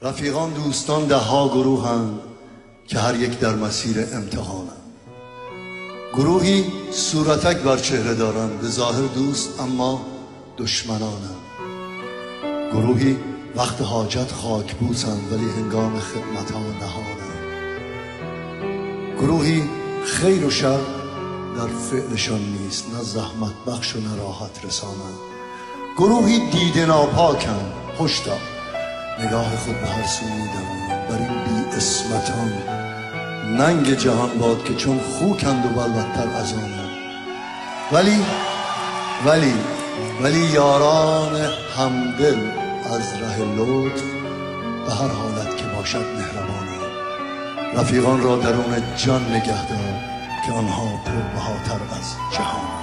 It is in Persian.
رفیقان دوستان ده ها گروهند که هر یک در مسیر امتحانند. گروهی صورتک بر چهره دارند، به ظاهر دوست اما دشمنانند. گروهی وقت حاجت خاک بوسند ولی هنگام خدمت ها نهانند. گروهی خیر و شر در فعلشان نیست، نه زحمت بخش و نه راحت رسانند. گروهی دیده ناپاکند، هشدار نگاه خود به هر سو می‌دوانند. بر این بی اسمتان ننگ جهان باد که چون خوکند و بلبتر از آنند. ولی یاران همدل از ره لطف به هر حالت که باشد مهربانند. رفیقان را درون جان نگهدار که آنها پربهاتر از جهانند.